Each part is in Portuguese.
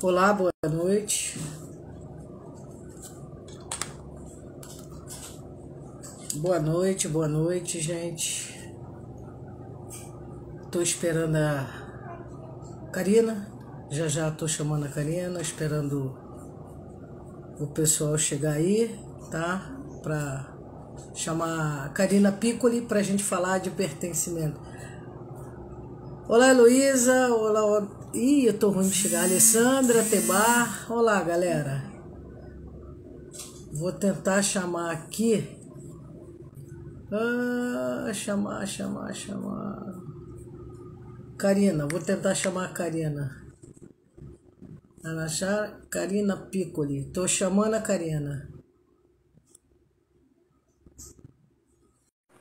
Olá, boa noite. Boa noite, gente. Tô esperando a Karina. Já já tô chamando a Karina, esperando o pessoal chegar aí, tá? Pra chamar a Karina Piccoli pra gente falar de pertencimento. Olá, Heloísa. Olá. Ih, eu tô ruim de chegar. Alessandra, Tebar. Olá, galera. Vou tentar chamar aqui. Chamar. Karina, vou tentar chamar a Karina. Karina Piccoli. Tô chamando a Karina.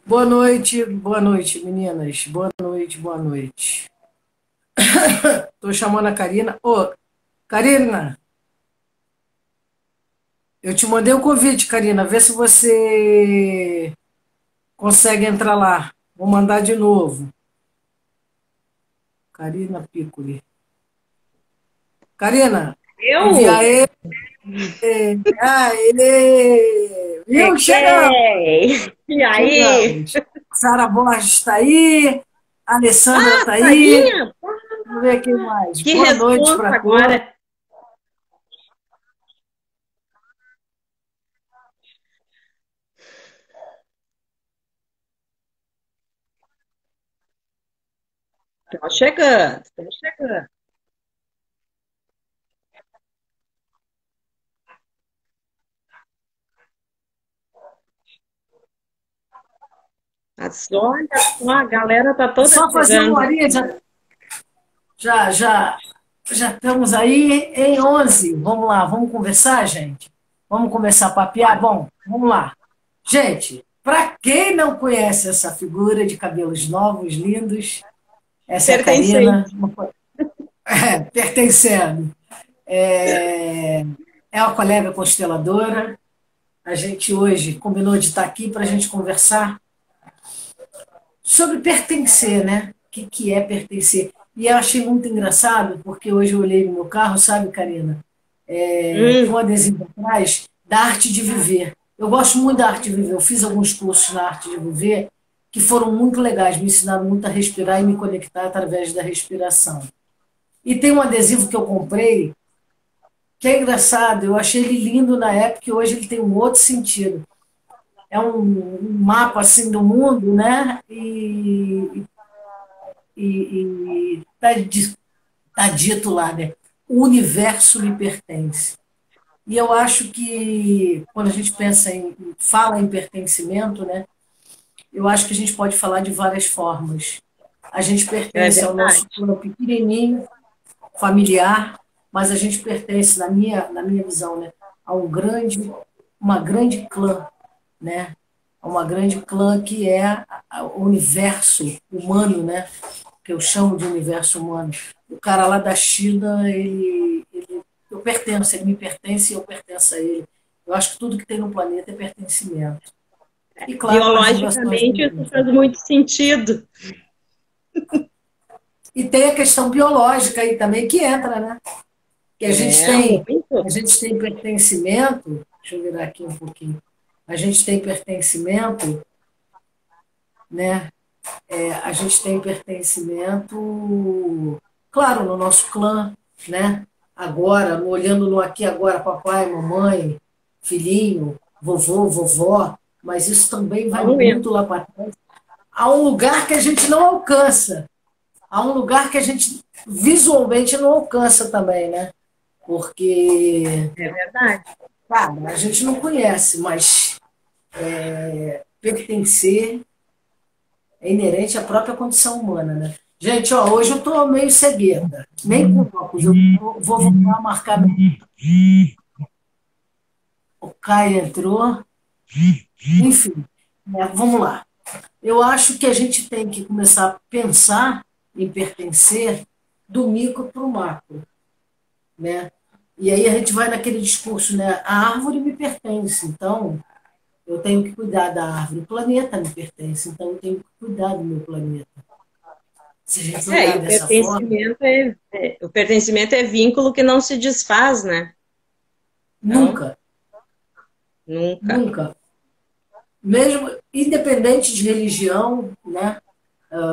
Boa noite, meninas. Boa noite. Tô chamando a Karina. Ô, Karina, eu te mandei o convite, Karina. Vê se você consegue entrar lá. Vou mandar de novo. Karina Piccoli. Karina, Eu? envia ele. Aê! Viu? Chegamos! Cheguei! E aí? Chegamos. Sara Borges está aí. A Alessandra está aí. Sarinha? Vamos ver quem mais. Que Boa noite resposta para todos. agora. Tô chegando, tô chegando. Olha só, a galera tá toda Só fazer uma chegando. horinha, já estamos aí em 11. Vamos lá, vamos conversar, gente? Vamos começar a papear? Bom, vamos lá. Gente, para quem não conhece essa figura de cabelos novos, lindos, essa é a Karina, Pertencente. pertencendo. É, é uma colega consteladora. A gente hoje combinou de estar aqui para a gente conversar sobre pertencer, né? O que é pertencer? E eu achei muito engraçado, porque hoje eu olhei no meu carro, sabe, Karina? Tem um Hum, adesivo atrás da arte de viver. Eu gosto muito da arte de viver. Eu fiz alguns cursos na arte de viver que foram muito legais, me ensinaram muito a respirar e me conectar através da respiração. E tem um adesivo que eu comprei que é engraçado, eu achei ele lindo na época e hoje ele tem um outro sentido. É um mapa assim do mundo, né? E tá dito lá, né? O universo lhe pertence. E eu acho que quando a gente fala em pertencimento, né? Eu acho que a gente pode falar de várias formas. A gente é pertence ao nosso verdade. plano pequenininho, familiar, mas a gente pertence, na minha visão, né, a uma grande clã, né? A uma grande clã que é o universo humano, né? Que eu chamo de universo humano. O cara lá da China, eu pertenço, ele me pertence e eu pertenço a ele. Eu acho que tudo que tem no planeta é pertencimento. E, claro, com as relações Biologicamente, isso humanas. faz muito sentido. E tem a questão biológica aí também que entra, né? Que É, muito. a gente tem pertencimento, deixa eu virar aqui um pouquinho, a gente tem pertencimento, né? A gente tem pertencimento, claro, no nosso clã, né? Agora, olhando no aqui agora, papai, mamãe, filhinho, vovô, vovó, mas isso também vai Vamos ver. muito lá para trás. Há um lugar que a gente não alcança, há um lugar que a gente visualmente não alcança também, né? Porque, É verdade. claro, a gente não conhece, mas pertencer é inerente à própria condição humana, né? Gente, ó, hoje eu estou meio cegueta, nem com óculos, eu vou voltar a marcar. O Caio entrou, enfim, né, vamos lá. Eu acho que a gente tem que começar a pensar em pertencer do micro para o macro, né? E aí a gente vai naquele discurso, né? A árvore me pertence, então eu tenho que cuidar da árvore. O planeta me pertence, então eu tenho que cuidar do meu planeta. Se a gente E olhar o dessa forma, pertencimento é vínculo que não se desfaz, né? Então, nunca, nunca. nunca. Mesmo independente de religião, né?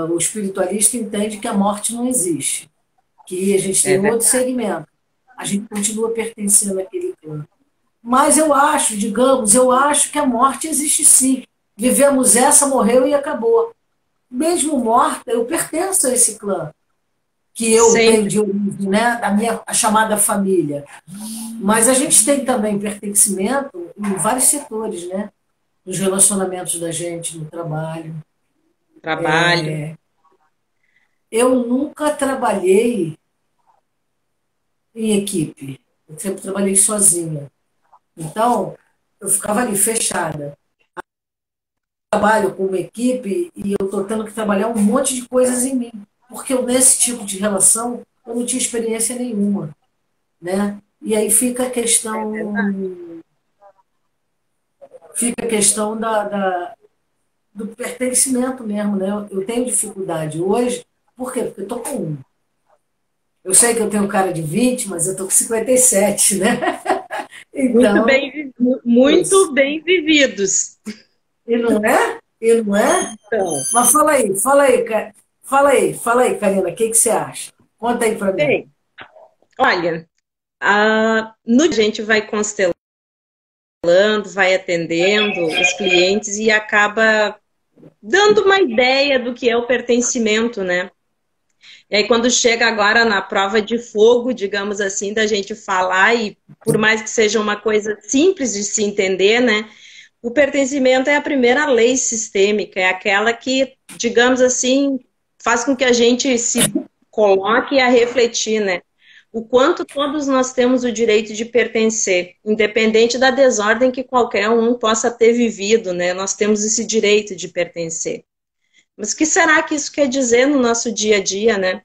O espiritualista entende que a morte não existe, que a gente É tem outro verdade. segmento. A gente continua pertencendo àquele clã. Mas eu acho, digamos, eu acho que a morte existe sim. Vivemos essa, morreu e acabou. Mesmo morta, eu pertenço a esse clã que eu tenho Sempre. de origem, né, da minha a chamada família. Mas a gente tem também pertencimento em vários setores, né? Nos relacionamentos da gente, no trabalho. Trabalho. Eu nunca trabalhei em equipe. Eu sempre trabalhei sozinha. Então, eu ficava ali fechada. Trabalho com uma equipe e eu estou tendo que trabalhar um monte de coisas em mim. Porque eu, nesse tipo de relação, eu não tinha experiência nenhuma. Né? E aí É verdade. fica a questão do pertencimento mesmo. Né? Eu tenho dificuldade hoje. Por quê? Porque eu estou com um. Eu sei que eu tenho cara de 20, mas eu estou com 57, né? Muito Então, bem, isso. muito bem vividos. E não é? E não é? Então, Mas fala aí, Karina, o que você acha? Conta aí para mim. bem, olha, no dia a gente vai constelando, vai atendendo os clientes e acaba dando uma ideia do que é o pertencimento, né? E aí, quando chega agora na prova de fogo, digamos assim, da gente falar, e por mais que seja uma coisa simples de se entender, né? O pertencimento é a primeira lei sistêmica, é aquela que, digamos assim, faz com que a gente se coloque a refletir, né? O quanto todos nós temos o direito de pertencer, independente da desordem que qualquer um possa ter vivido, né? Nós temos esse direito de pertencer. Mas o que será que isso quer dizer no nosso dia a dia, né?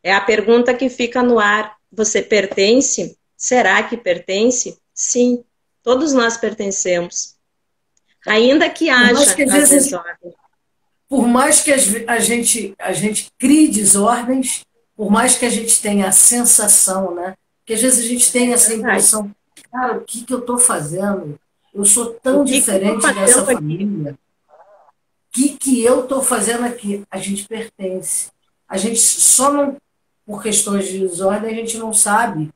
É a pergunta que fica no ar. Você pertence? Será que pertence? Sim, todos nós pertencemos. Ainda que Por mais haja que às as vezes, desordens. por mais que a gente crie desordens, por mais que a gente tenha a sensação, né? Que às vezes a gente tem É essa verdade. impressão, cara, o que eu estou fazendo? Eu sou O tão que eu estou diferente dessa fazendo aqui? família. O que eu estou fazendo aqui? A gente pertence. A gente só não, por questões de desordem, a gente não sabe,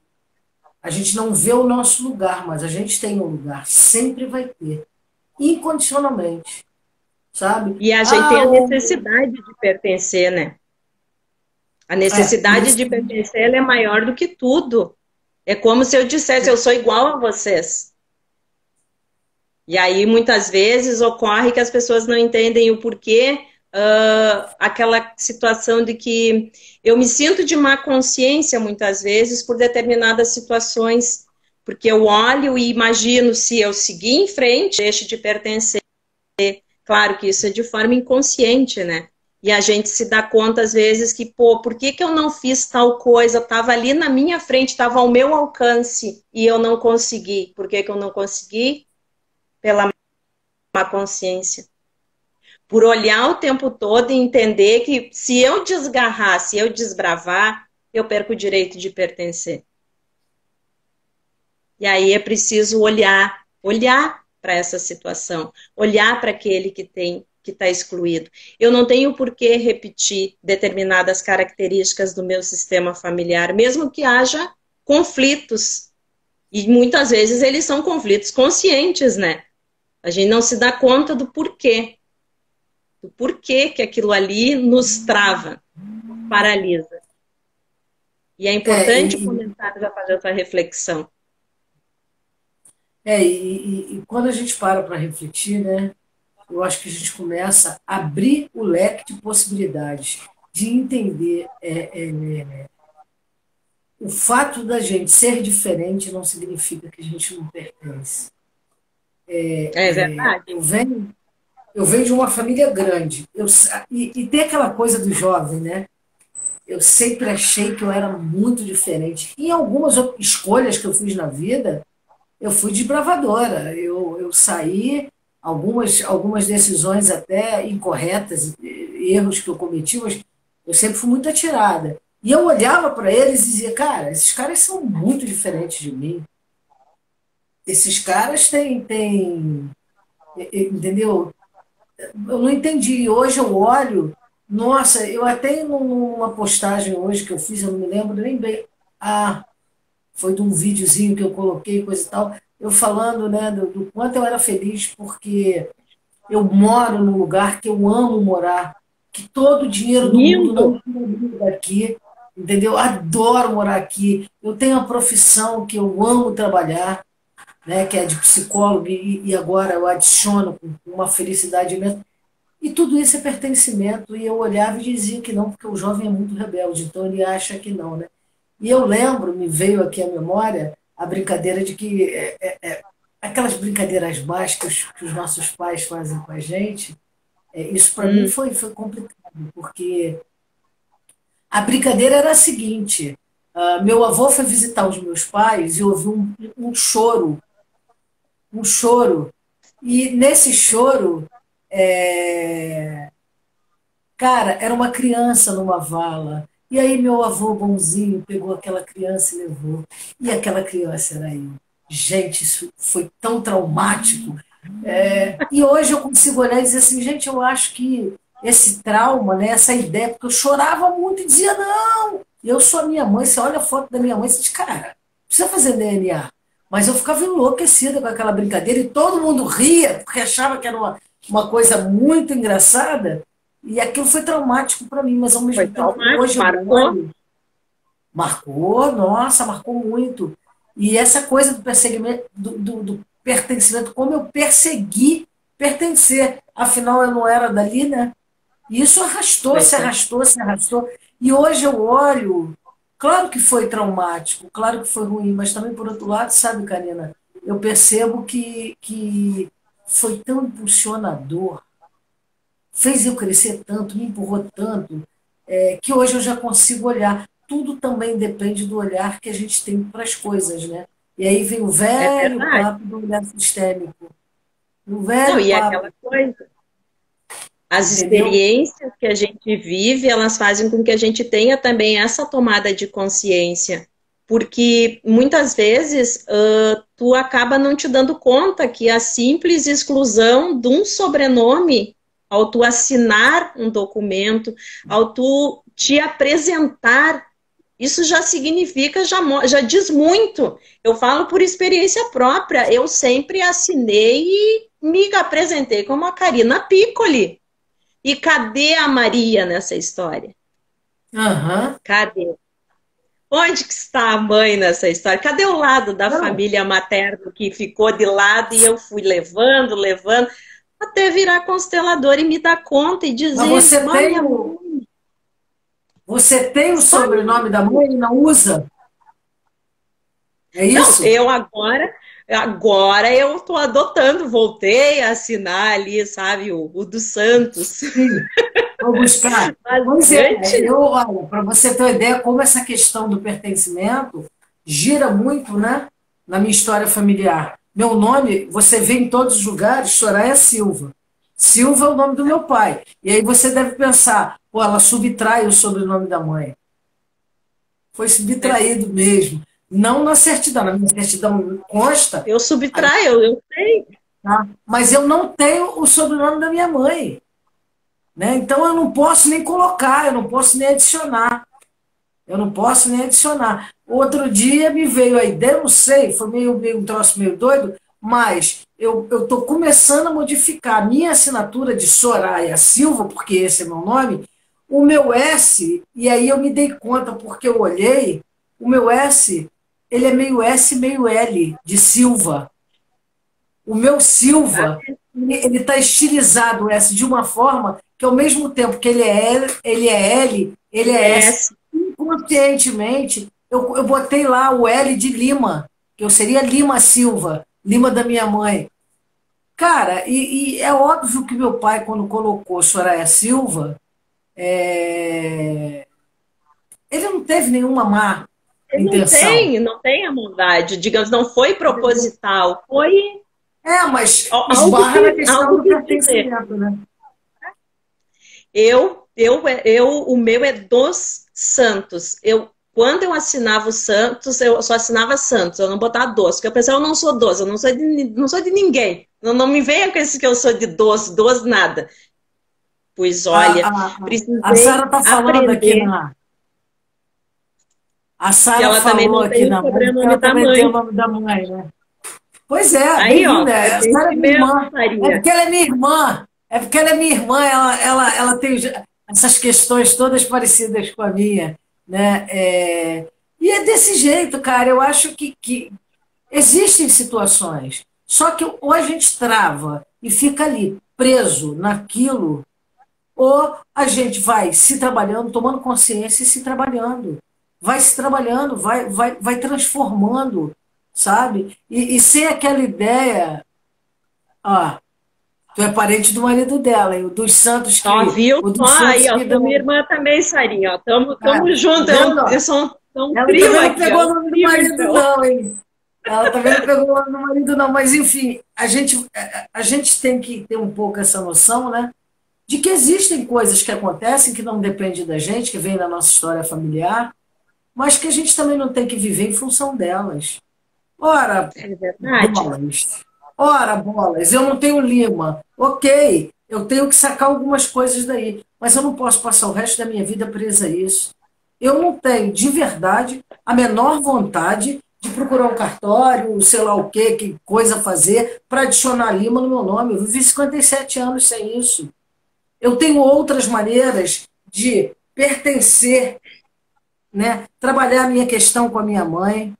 a gente não vê o nosso lugar, mas a gente tem um lugar, sempre vai ter, incondicionalmente, sabe? E a gente tem Ah, a necessidade de pertencer, né? A necessidade de nesse, pertencer ela é maior do que tudo. É como se eu dissesse, eu sou igual a vocês. E aí, muitas vezes, ocorre que as pessoas não entendem o porquê, aquela situação de que eu me sinto de má consciência, muitas vezes, por determinadas situações, porque eu olho e imagino se eu seguir em frente, deixo de pertencer. Claro que isso é de forma inconsciente, né? E a gente se dá conta, às vezes, que, pô, por que que eu não fiz tal coisa? Estava ali na minha frente, estava ao meu alcance e eu não consegui. Por que que eu não consegui? Pela má consciência. Por olhar o tempo todo e entender que se eu desgarrar, se eu desbravar, eu perco o direito de pertencer. E aí é preciso olhar para essa situação, olhar para aquele que está excluído. Eu não tenho por que repetir determinadas características do meu sistema familiar, mesmo que haja conflitos. E muitas vezes eles são conflitos conscientes, né? A gente não se dá conta do porquê que aquilo ali nos trava, paralisa. E é é, importante começar a fazer essa reflexão. e quando a gente para refletir, né, eu acho que a gente começa a abrir o leque de possibilidades, de entender o fato da gente ser diferente não significa que a gente não pertence. É verdade? Eu venho, eu venho de uma família grande, e tem aquela coisa do jovem, né? Eu sempre achei que eu era muito diferente. Em algumas escolhas que eu fiz na vida, eu fui desbravadora. Eu saí, algumas decisões até incorretas, erros que eu cometi, mas Eu sempre fui muito atirada. E eu olhava para eles e dizia, cara, esses caras são muito diferentes de mim. Esses caras entendeu? Eu não entendi. Hoje eu olho, nossa, eu até numa postagem hoje que eu fiz, eu não me lembro nem bem. Ah, foi de um videozinho que eu coloquei, coisa e tal, eu falando, né, do quanto eu era feliz, porque eu moro num lugar que eu amo morar, que todo o dinheiro do mundo Lindo. não tira daqui, entendeu? Adoro morar aqui. Eu tenho uma profissão que eu amo trabalhar, né, que é de psicólogo, e agora eu adiciono com uma felicidade imensa. E tudo isso é pertencimento, e eu olhava e dizia que não, porque o jovem é muito rebelde, então ele acha que não, né? E eu lembro, me veio aqui à memória, a brincadeira de que aquelas brincadeiras básicas que os nossos pais fazem com a gente, isso para mim Hum. foi complicado, porque a brincadeira era a seguinte: meu avô foi visitar os meus pais e ouviu um choro, e nesse choro, é, cara, era uma criança numa vala. E aí meu avô bonzinho pegou aquela criança e levou. E aquela criança era eu. Gente, isso foi tão traumático. E hoje eu consigo olhar e dizer assim, gente, eu acho que esse trauma, né, essa ideia, porque eu chorava muito e dizia, não, eu sou a minha mãe, você olha a foto da minha mãe, você diz, cara, não precisa fazer DNA. Mas eu ficava enlouquecida com aquela brincadeira e todo mundo ria, porque achava que era uma coisa muito engraçada, e aquilo foi traumático para mim, mas ao Foi mesmo tempo, traumático, hoje eu marcou. olho, marcou, nossa, marcou muito. E essa coisa do perseguimento, do pertencimento, como eu persegui pertencer, afinal eu não era dali, né? E isso arrastou, Pois se é. arrastou, se arrastou. E hoje eu olho, claro que foi traumático, claro que foi ruim, mas também, por outro lado, sabe, Karina, eu percebo que foi tão impulsionador, fez eu crescer tanto, me empurrou tanto, que hoje eu já consigo olhar. Tudo também depende do olhar que a gente tem para as coisas, né? E aí vem o É velho verdade. papo do olhar sistêmico. O Não, velho e é papo, aquela coisa. As entendeu? experiências que a gente vive, elas fazem com que a gente tenha também essa tomada de consciência. Porque muitas vezes tu acaba não te dando conta que a simples exclusão de um sobrenome, ao tu assinar um documento, ao tu te apresentar, isso já significa, já diz muito. Eu falo por experiência própria. Eu sempre assinei e me apresentei como a Karina Piccoli. E cadê a Maria nessa história? Aham. Cadê? Onde que está a mãe nessa história? Cadê o lado da Não, família materna que ficou de lado e eu fui levando, levando, até virar constelador e me dar conta e mas dizer, minha mãe, você tem o só sobrenome da mãe e não usa? É não, isso? agora eu estou adotando, voltei a assinar ali, sabe, o dos Santos. Sim. Vou buscar. Mas Pois é, antes, eu, olha, para você ter uma ideia como essa questão do pertencimento gira muito, né, na minha história familiar. Meu nome, você vê em todos os lugares, Soraya Silva. Silva é o nome do meu pai. E aí você deve pensar, pô, ela subtrai o sobrenome da mãe. Foi né, subtraído mesmo. Não na certidão, na minha certidão consta, eu subtraio, eu sei. tá? Mas eu não tenho o sobrenome da minha mãe. Né? Então eu não posso nem colocar, eu não posso nem adicionar. Eu não posso nem adicionar. Outro dia me veio a ideia, eu não sei, foi meio um troço meio doido, mas eu estou começando a modificar a minha assinatura de Soraya Silva, porque esse é meu nome, o meu S, e aí eu me dei conta, porque eu olhei, o meu S, ele é meio S, meio L, de Silva. O meu Silva, ele está estilizado o S de uma forma que, ao mesmo tempo que ele é S. É, Inconscientemente, eu botei lá o L de Lima, que eu seria Lima Silva, Lima da minha mãe. Cara, e é óbvio que meu pai, quando colocou Soraya Silva, ele não teve nenhuma má intenção. não tem a maldade, digamos, não foi proposital, foi Mas esbarra na questão algo do que dizer. pertencimento, né? o meu é dos Santos. Quando eu assinava o Santos, eu só assinava Santos, eu não botava doce, porque eu pensava, eu não sou doce, eu não sou de ninguém. Não me venha com esse que eu sou de doce, doce nada. Pois A, olha, a Sara precisei está falando aqui aprender na. A que Sara ela também falou não aqui tem o na live que sobrenome ela da também tem o mãe. nome da mãe, né? Pois é, Aí, ó, bem-vinda. A Sara é minha pertencimento, irmã. É Maria. porque ela é minha irmã. É porque ela é minha irmã. Ela tem essas questões todas parecidas com a minha, né? E é desse jeito, cara. Eu acho que existem situações. Só que ou a gente trava e fica ali preso naquilo, ou a gente vai se trabalhando, tomando consciência e se trabalhando. Vai se trabalhando, vai transformando, sabe? E sem aquela ideia, ó, tu é parente do marido dela, e o dos santos Ó, que. viu? O Ó, dos santos aí, ó, que sou minha não. irmã também, Sarinha, ó. Tamo Tá junto, vendo? eu Ó? sou um Ela trio também não aqui, ó. pegou o Um nome do trio, marido, então. não, hein? Ela também não pegou o nome do marido, não. Mas, enfim, a gente tem que ter um pouco essa noção, né? De que existem coisas que acontecem que não dependem da gente, que vem da nossa história familiar, mas que a gente também não tem que viver em função delas. Ora, É verdade. bolas. Ora, bolas, eu não tenho lima. Ok, eu tenho que sacar algumas coisas daí, mas eu não posso passar o resto da minha vida presa a isso. Eu não tenho, de verdade, a menor vontade de procurar um cartório, sei lá o quê, que coisa fazer, para adicionar lima no meu nome. Eu vivi 57 anos sem isso. Eu tenho outras maneiras de pertencer, né? Trabalhar a minha questão com a minha mãe.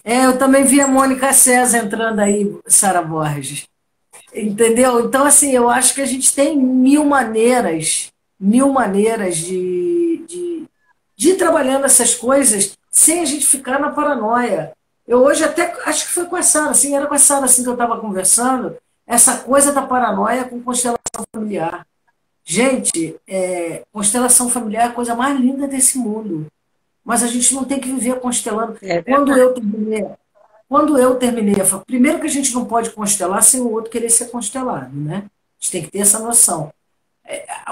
Eu também vi a Mônica César entrando aí, Sara Borges. Entendeu? Então, assim, eu acho que a gente tem mil maneiras de ir trabalhando essas coisas sem a gente ficar na paranoia. Eu hoje até, acho que foi com a Sara, assim, era com a Sara assim, que eu estava conversando, essa coisa da paranoia com constelação familiar. Gente, constelação familiar é a coisa mais linda desse mundo. Mas a gente não tem que viver constelando. É Quando verdade. eu terminei, quando eu terminei, primeiro que a gente não pode constelar sem o outro querer ser constelado, né? A gente tem que ter essa noção.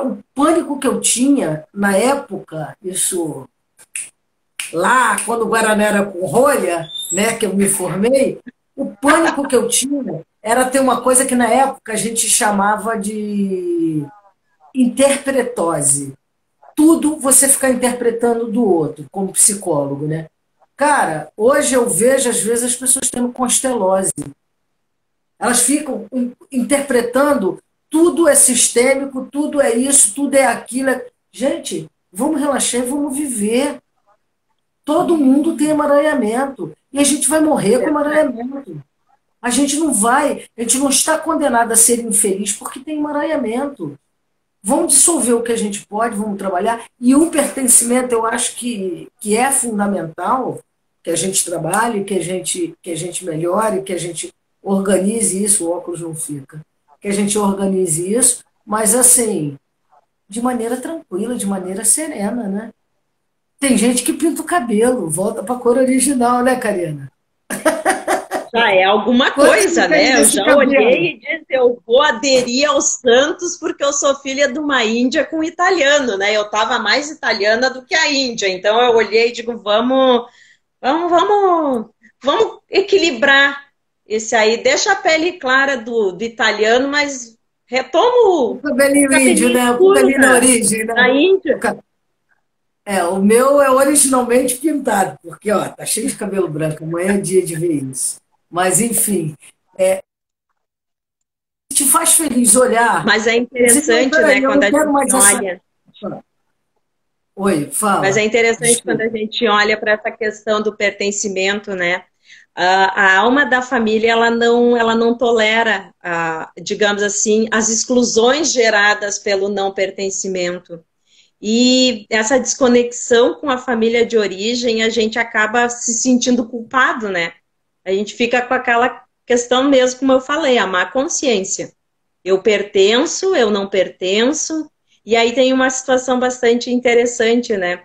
O pânico que eu tinha na época, isso lá, quando o Guaraná era com rolha, né, que eu me formei, o pânico que eu tinha era ter uma coisa que na época a gente chamava de interpretose. Tudo você ficar interpretando do outro, como psicólogo, né? Cara, hoje eu vejo, às vezes, as pessoas tendo constelose. Elas ficam interpretando tudo é sistêmico, tudo é isso, tudo é aquilo. Gente, vamos relaxar e vamos viver. Todo mundo tem emaranhamento. E a gente vai morrer com emaranhamento. A gente não está condenado a ser infeliz porque tem emaranhamento. Vamos dissolver o que a gente pode, vamos trabalhar. E o pertencimento, eu acho que é fundamental que a gente trabalhe, que a gente melhore, que a gente organize isso, o óculos não fica. Que a gente organize isso, mas assim, de maneira tranquila, de maneira serena, né? Tem gente que pinta o cabelo, volta para a cor original, né, Karina? Já é alguma Quanto que coisa, fez né? Eu desse já cabelo? olhei e disse, eu vou aderir aos Santos porque eu sou filha de uma índia com italiano, né? Eu estava mais italiana do que a índia, então eu olhei e digo, vamos equilibrar esse aí. Deixa a pele clara do italiano, mas O retomo o cabelinho índio, cabelinho né? O escuro cabelinho na origem, da né? Índia. O meu é originalmente pintado, porque ó, tá cheio de cabelo branco, amanhã é dia de ver isso. Mas, enfim, te faz feliz olhar Mas é e dizer, não, interessante, né, peraí, eu quando não a quero gente mais essa. olha. Oi, Mas é fala. interessante quando Desculpa. a gente olha para essa questão do pertencimento, né? A alma da família ela não tolera, digamos assim, as exclusões geradas pelo não pertencimento. E essa desconexão com a família de origem, a gente acaba se sentindo culpado, né? A gente fica com aquela questão mesmo, como eu falei, a má consciência. Eu pertenço, eu não pertenço. E aí tem uma situação bastante interessante, né?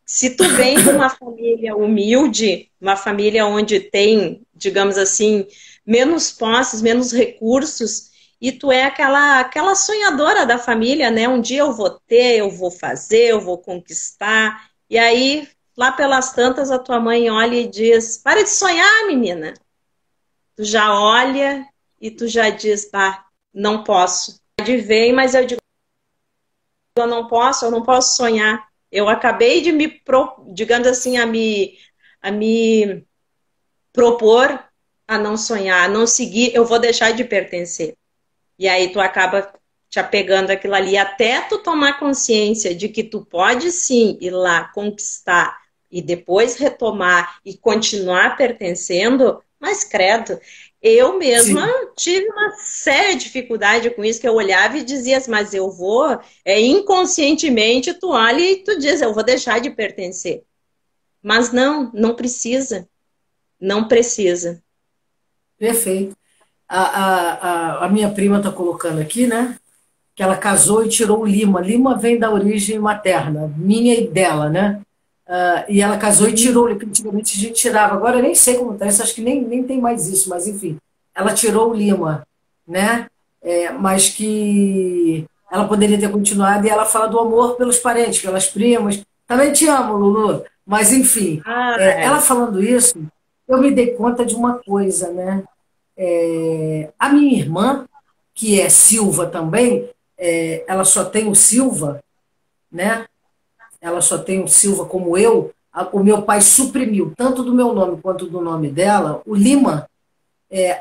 Se tu vem de uma família humilde, uma família onde tem, digamos assim, menos posses, menos recursos, e tu é aquela sonhadora da família, né? Um dia eu vou ter, eu vou fazer, eu vou conquistar. E aí, lá pelas tantas, a tua mãe olha e diz: para de sonhar, menina. Tu já olha e tu já diz: bah, não posso. De vem, mas eu digo: eu não posso sonhar. Eu acabei de digamos assim, a me propor a não sonhar, a não seguir, eu vou deixar de pertencer. E aí tu acaba te apegando àquilo ali, até tu tomar consciência de que tu pode sim ir lá conquistar e depois retomar e continuar pertencendo, mas credo, eu mesma Sim, tive uma séria dificuldade com isso, que eu olhava e dizia, mas eu vou, inconscientemente tu olha e tu diz, eu vou deixar de pertencer. Mas não, não precisa, não precisa. perfeito. A minha prima está colocando aqui, né? Que ela casou e tirou o Lima. Lima vem da origem materna, minha e dela, né? E ela casou e tirou o Lima, que antigamente a gente tirava. Agora eu nem sei como está isso, acho que nem tem mais isso, mas enfim. Ela tirou o Lima, né? Mas que ela poderia ter continuado, e ela fala do amor pelos parentes, pelas primas. Também te amo, Lulu. Mas enfim, Ah, ela falando isso, eu me dei conta de uma coisa, né? A minha irmã, que é Silva também, ela só tem o Silva, né? Ela só tem o Silva como eu. O meu pai suprimiu, tanto do meu nome quanto do nome dela, o Lima.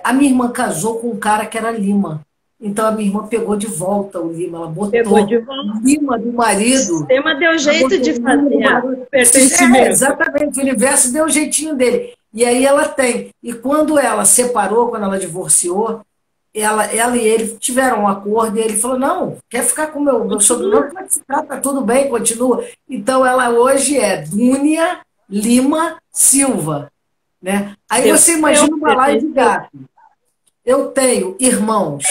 A minha irmã casou com um cara que era Lima. Então a minha irmã pegou de volta o Lima, ela pegou de botou volta. Lima do O marido. sistema deu Ela jeito botou de Lima do fazer marido. o pertencimento. Exatamente, o universo deu o jeitinho dele. E aí ela tem. E quando ela separou, quando ela divorciou, ela e ele tiveram um acordo e ele falou: não, quer ficar com o meu sobrenome? Pode ficar, tá tudo bem, continua. Então ela hoje é Dúnia Lima Silva. Né? Aí Deu você certo, imagina uma live de pertenceu. gato. Eu tenho irmãos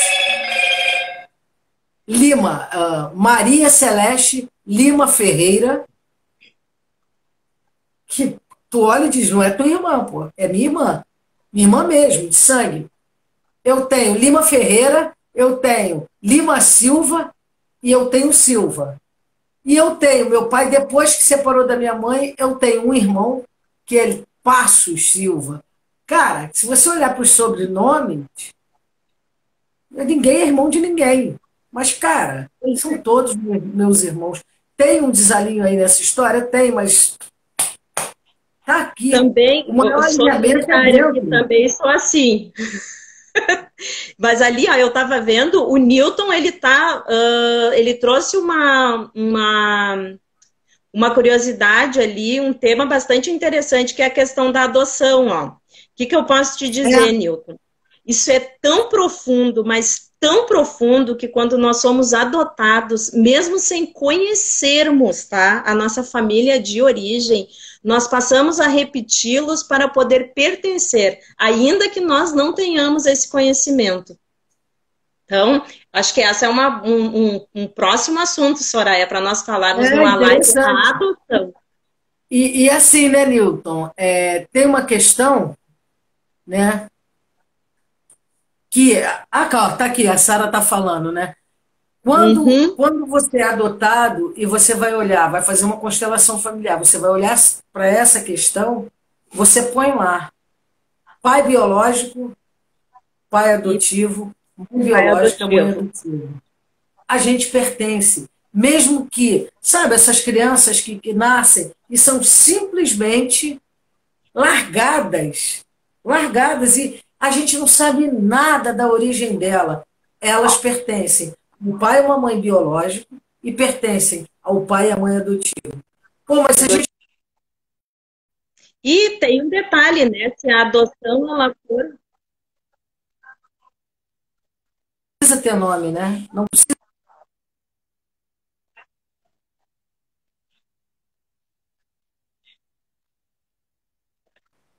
Lima, Maria Celeste Lima Ferreira, que tu olha e diz: não é tua irmã, pô, é minha irmã mesmo, de sangue. Eu tenho Lima Ferreira, eu tenho Lima Silva e eu tenho Silva. E eu tenho, meu pai, depois que separou da minha mãe, eu tenho um irmão, que é Passos Silva. Cara, se você olhar para os sobrenomes, ninguém é irmão de ninguém. Mas, cara, são todos meus irmãos. Tem um desalinho aí nessa história? Tem, mas tá aqui. Também, O eu maior sou alinhamento é solitária, porque dentro. também sou assim. Mas ali, ó, eu tava vendo, o Newton, ele trouxe uma curiosidade ali, um tema bastante interessante, que é a questão da adoção, ó. O que eu posso te dizer, É, Newton? Isso é tão profundo, mas tão profundo que quando nós somos adotados, mesmo sem conhecermos, tá, a nossa família de origem, nós passamos a repeti-los para poder pertencer, ainda que nós não tenhamos esse conhecimento. Então, acho que essa é um próximo assunto, Soraya, para nós falarmos numa live, a interessante. adoção. E assim, né, Newton? Tem uma questão, né, que. Tá aqui, a Sara está falando, né? Uhum. Quando você é adotado e você vai olhar, vai fazer uma constelação familiar, você vai olhar para essa questão, você põe lá pai biológico, pai E adotivo, mãe pai biológica, mãe adotivo. adotiva. A gente pertence. Mesmo que, sabe, essas crianças que nascem e são simplesmente largadas, largadas, e a gente não sabe nada da origem dela. Elas pertencem ao pai e uma mãe biológico e pertencem ao pai e à mãe adotiva. Pô, mas se a gente E tem um detalhe, né? Se a adoção ela for. precisa ter nome, né? Não precisa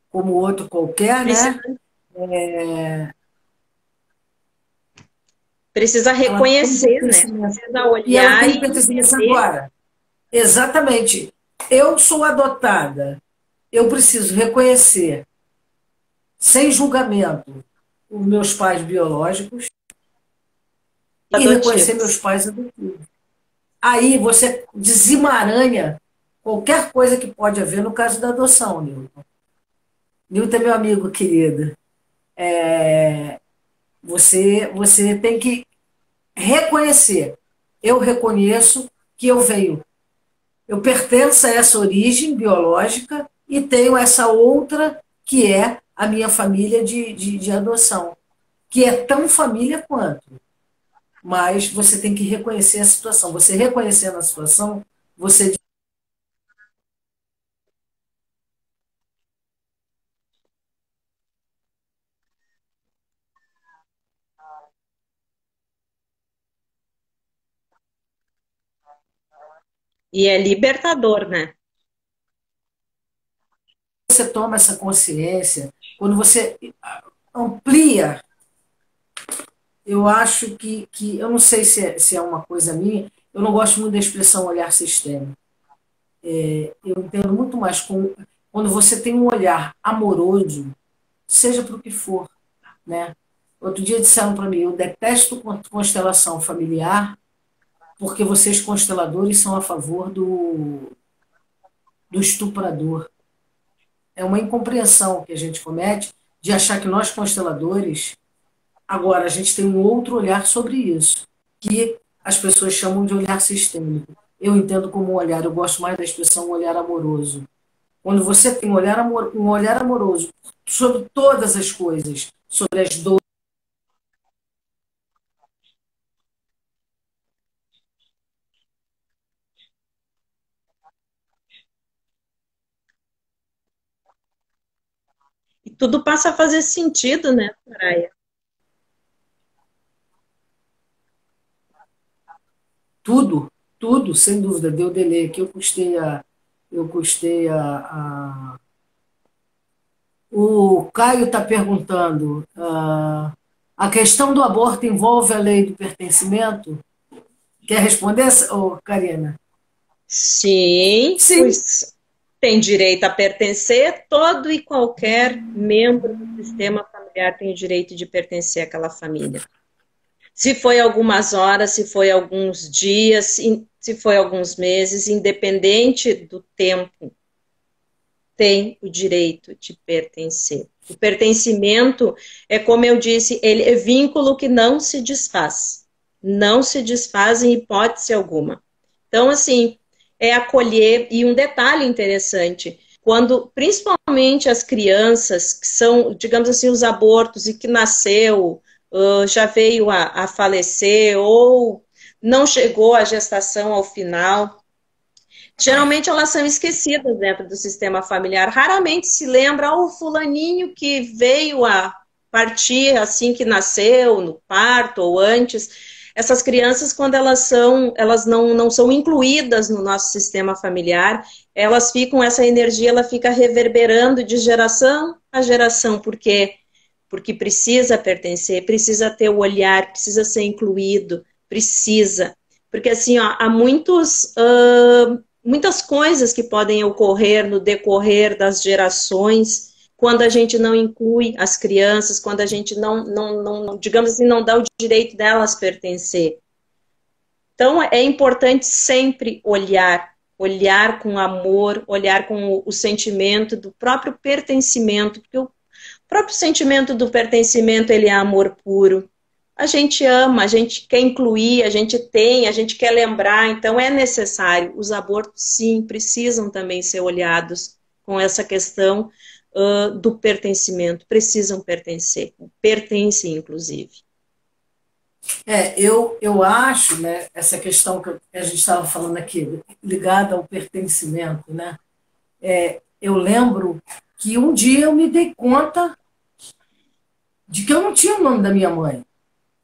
como outro qualquer, Precisa, né? precisa Ela tem reconhecer, né? pertencimento. Precisa E ela olhar tem e pertencimento entender. agora. Exatamente. Eu sou adotada. Eu preciso reconhecer, sem julgamento, os meus pais biológicos, e reconhecer adotivos. meus pais adotivos. Aí você desemaranha qualquer coisa que pode haver no caso da adoção, Nilton. Nilton é meu amigo querido. Você tem que reconhecer. Eu reconheço que eu pertenço a essa origem biológica e tenho essa outra que é a minha família de adoção, que é tão família quanto. Mas você tem que reconhecer a situação. Você reconhecendo a situação, você. E é libertador, né? Você toma essa consciência, quando você amplia, eu acho que eu não sei se é uma coisa minha, eu não gosto muito da expressão olhar sistêmico. Eu entendo muito mais quando você tem um olhar amoroso, seja para o que for, né? Outro dia disseram para mim, eu detesto constelação familiar, porque vocês consteladores são a favor do estuprador. É uma incompreensão que a gente comete de achar que nós consteladores, agora a gente tem um outro olhar sobre isso, que as pessoas chamam de olhar sistêmico. Eu entendo como um olhar, eu gosto mais da expressão olhar amoroso. Quando você tem um olhar amoroso sobre todas as coisas, sobre as dores, E tudo passa a fazer sentido, né, Soraya? tudo, tudo, sem dúvida, deu delay, que eu custei o Caio está perguntando, a questão do aborto envolve a lei do pertencimento? Quer responder, Karina? Sim, Sim. pois tem direito a pertencer, todo e qualquer membro do sistema familiar tem o direito de pertencer àquela família. Se foi algumas horas, se foi alguns dias, se foi alguns meses, independente do tempo, tem o direito de pertencer. O pertencimento é, como eu disse, ele é vínculo que não se desfaz. Não se desfaz em hipótese alguma. Então, assim, é acolher, e um detalhe interessante, quando principalmente as crianças que são, digamos assim, os abortos e que nasceu, já veio a falecer ou não chegou a gestação ao final, geralmente elas são esquecidas dentro do sistema familiar. Raramente se lembra o fulaninho que veio a partir assim que nasceu, no parto ou antes. Essas crianças, quando elas não são incluídas no nosso sistema familiar, elas ficam, essa energia ela fica reverberando de geração a geração, porque precisa pertencer, precisa ter o olhar, precisa ser incluído, precisa. Porque assim, ó, há muitas coisas que podem ocorrer no decorrer das gerações, quando a gente não inclui as crianças, quando a gente digamos assim, não dá o direito delas pertencer. Então, é importante sempre olhar com amor, olhar com o sentimento do próprio pertencimento, porque o próprio sentimento do pertencimento, ele é amor puro. A gente ama, a gente quer incluir, a gente quer lembrar, então é necessário. Os abortos, sim, precisam também ser olhados com essa questão do pertencimento, precisam pertencer, pertencem, inclusive. Eu acho, né, essa questão que a gente estava falando aqui, ligada ao pertencimento, né? Eu lembro que um dia eu me dei conta de que eu não tinha o nome da minha mãe.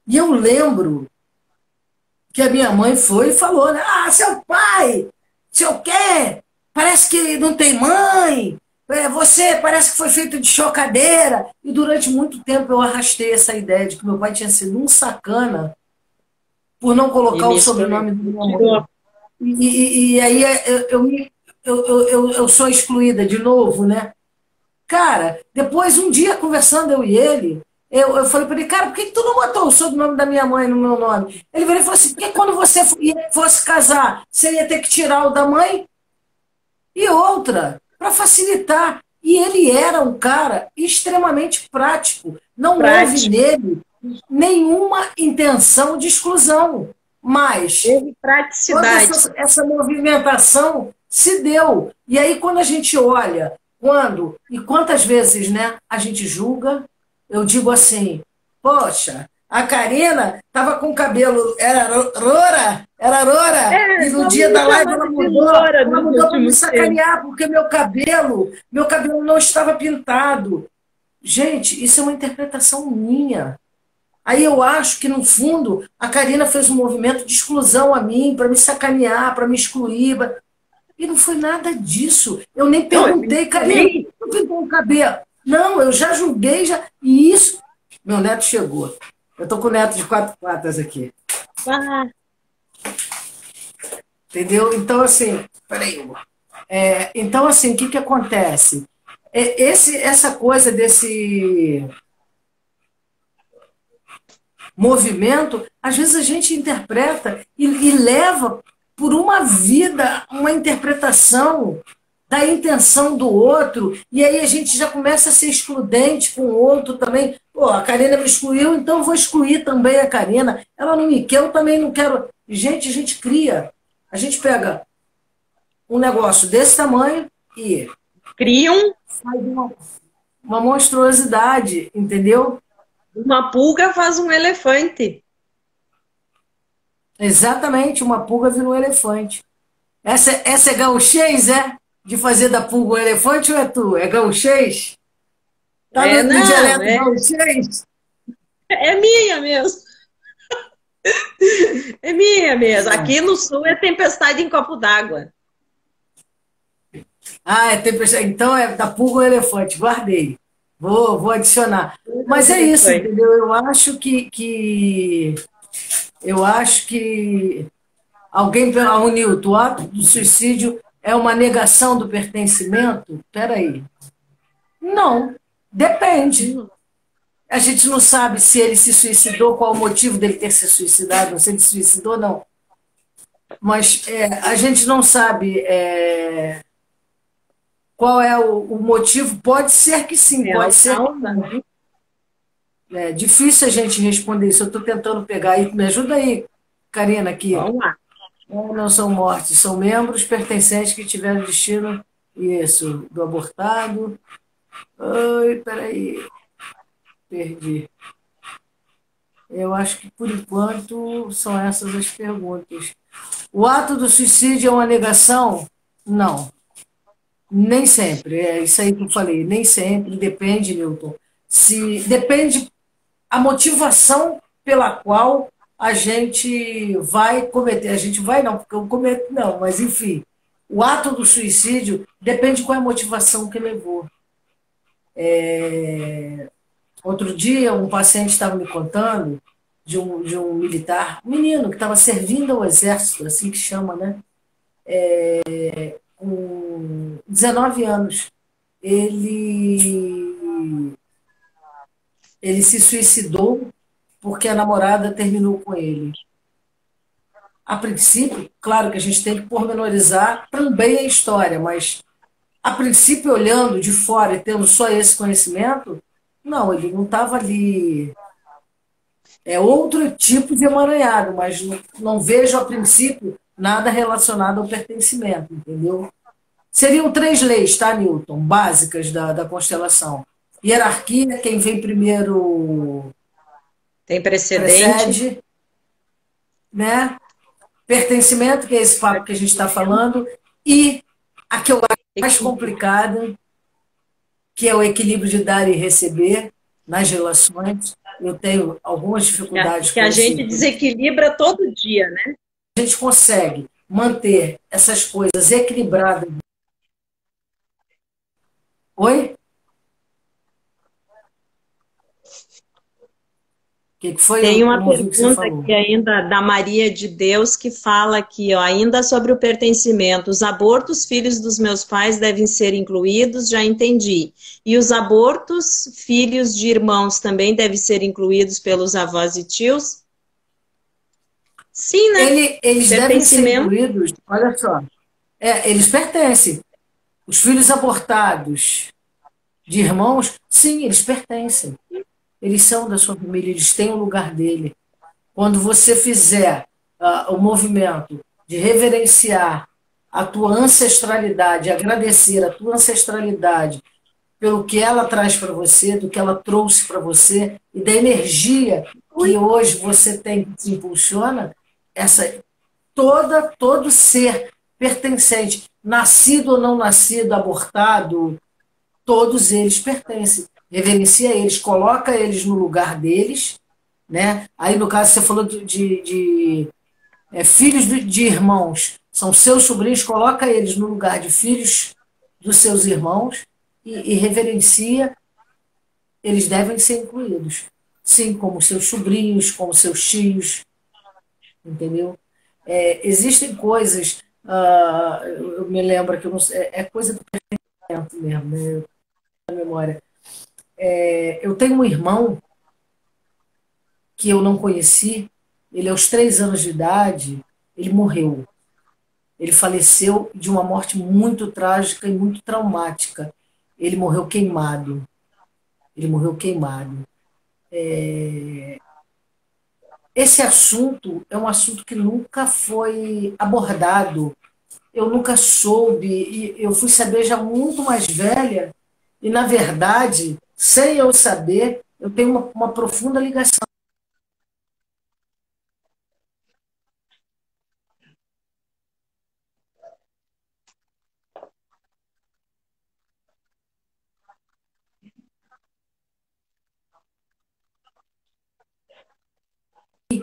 E eu lembro que a minha mãe foi e falou, né? Ah, seu pai, seu quê? Parece que não tem mãe, você parece que foi feito de chocadeira. E durante muito tempo eu arrastei essa ideia de que meu pai tinha sido um sacana por não E colocar o misturou. sobrenome da minha mãe. E aí eu sou excluída de novo, né? Cara, depois um dia conversando eu e ele Eu falei para ele, cara, por que tu não botou o sobrenome da minha mãe no meu nome? Ele veio e falou assim, porque quando você fosse casar, você ia ter que tirar o da mãe? E outra, para facilitar. E ele era um cara extremamente prático. Não houve Prático. nele nenhuma intenção de exclusão. Mas Teve toda praticidade. essa movimentação se deu. E aí, quando a gente olha, quando e quantas vezes, né, a gente julga, eu digo assim, poxa, a Karina estava com o cabelo, era loura, É, e no estão dia me da live chamando de loura ela nos mudou para me últimos tempos. sacanear, porque meu cabelo não estava pintado. Gente, isso é uma interpretação minha. Aí eu acho que, no fundo, a Karina fez um movimento de exclusão a mim, para me sacanear, para me excluir. E não foi nada disso. Eu nem Não, eu perguntei, Karina, excluí. não pintou o cabelo. Não, eu já julguei, já. E isso. Meu neto chegou. Eu estou com o neto de quatro patas aqui. Ah, Entendeu? Então, assim, peraí. Então, assim, o que, que acontece? Essa coisa desse movimento, às vezes a gente interpreta e leva por uma vida uma interpretação da intenção do outro, e aí a gente já começa a ser excludente com o outro também. Pô, a Karina me excluiu, então eu vou excluir também a Karina. Ela não me quer, eu também não quero. Gente, a gente cria. A gente pega um negócio desse tamanho e criam faz uma monstruosidade, entendeu? uma pulga faz um elefante. Exatamente, uma pulga vira um elefante. Essa é gauchês, é? De fazer da pulga um elefante ou é tu? É gauchês? Tá É, no não, dialeto gauchês? é minha mesmo. É minha mesmo. É. Aqui no sul é tempestade em copo d'água. Ah, é tempestade. Então é da pulga ou elefante. Guardei. Vou adicionar. Pulga Mas um é isso, elefante. entendeu? Eu acho que alguém, o Nilton, o ato do suicídio é uma negação do pertencimento? Peraí. Não. Depende. A gente não sabe se ele se suicidou, qual o motivo dele ter se suicidado, se ele se suicidou ou não. Mas a gente não sabe qual é o motivo. Pode ser que sim, É a pode ser que causa, não. né? É difícil a gente responder isso. Eu estou tentando pegar aí. Me ajuda aí, Karina, aqui. Vamos lá. Não são mortes, são membros pertencentes que tiveram destino, isso, do abortado. Ai, peraí, perdi. Eu acho que, por enquanto, são essas as perguntas. O ato do suicídio é uma negação? Não, nem sempre. É isso aí que eu falei, nem sempre, depende, Newton. Se depende a motivação pela qual a gente vai cometer. A gente vai não, porque eu cometo não, mas enfim. O ato do suicídio depende qual é a motivação que levou. Outro dia, um paciente estava me contando de um militar, um menino que estava servindo ao exército, assim que chama, né? Com 19 anos. Ele, ele se suicidou porque a namorada terminou com ele. A princípio, claro que a gente tem que pormenorizar também a história, mas a princípio, olhando de fora e tendo só esse conhecimento, não, ele não estava ali. É outro tipo de emaranhado, mas não vejo a princípio nada relacionado ao pertencimento, entendeu? Seriam três leis, tá, Newton? Básicas da constelação. Hierarquia, quem vem primeiro Tem precedente. precede, né? Pertencimento, que é esse papo que a gente está falando, e a que eu acho mais Equilíbrio. complicada, que é o equilíbrio de dar e receber nas relações. Eu tenho algumas dificuldades Que com a esse. gente desequilibra todo dia, né? A gente consegue manter essas coisas equilibradas. Oi? O que foi? Tem Eu uma não ouvi o que você pergunta falou. aqui ainda da Maria de Deus que fala aqui, ó, ainda sobre o pertencimento. Os abortos filhos dos meus pais devem ser incluídos, já entendi. E os abortos filhos de irmãos também devem ser incluídos pelos avós e tios? Sim, né? Eles devem ser Pertencimento. incluídos, olha só, eles pertencem. Os filhos abortados de irmãos, sim, eles pertencem. Eles são da sua família, eles têm o lugar dele. Quando você fizer o movimento de reverenciar a tua ancestralidade, agradecer a tua ancestralidade pelo que ela traz para você, do que ela trouxe para você e da energia que hoje você tem que te impulsiona, essa todo ser pertencente, nascido ou não nascido, abortado, todos eles pertencem. Reverencia eles, coloca eles no lugar deles, né? Aí, no caso, você falou filhos de irmãos, são seus sobrinhos, coloca eles no lugar de filhos dos seus irmãos e reverencia, eles devem ser incluídos. Sim, como seus sobrinhos, como seus tios, entendeu? Existem coisas, eu me lembro que eu não sei, coisa do tempo mesmo, né? Da memória. Eu tenho um irmão que eu não conheci, ele aos 3 anos de idade, ele morreu. Ele faleceu de uma morte muito trágica e muito traumática. Ele morreu queimado. Ele morreu queimado. Esse assunto é um assunto que nunca foi abordado. Eu nunca soube, e eu fui saber já muito mais velha, e, na verdade, sem eu saber, eu tenho uma profunda ligação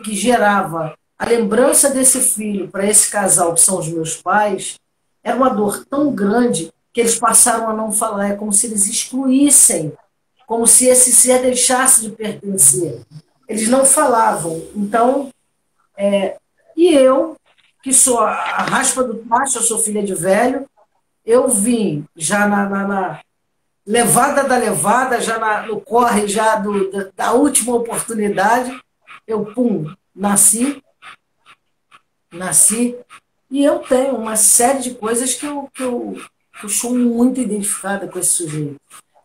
que gerava a lembrança desse filho para esse casal que são os meus pais, era uma dor tão grande que eles passaram a não falar, é como se eles excluíssem, como se esse ser deixasse de pertencer. Eles não falavam. Então, e eu, que sou a raspa do tacho, eu sou filha de velho, eu vim já na levada da levada, já no corre já da última oportunidade, eu, pum, nasci, e eu tenho uma série de coisas que eu sou muito identificada com esse sujeito.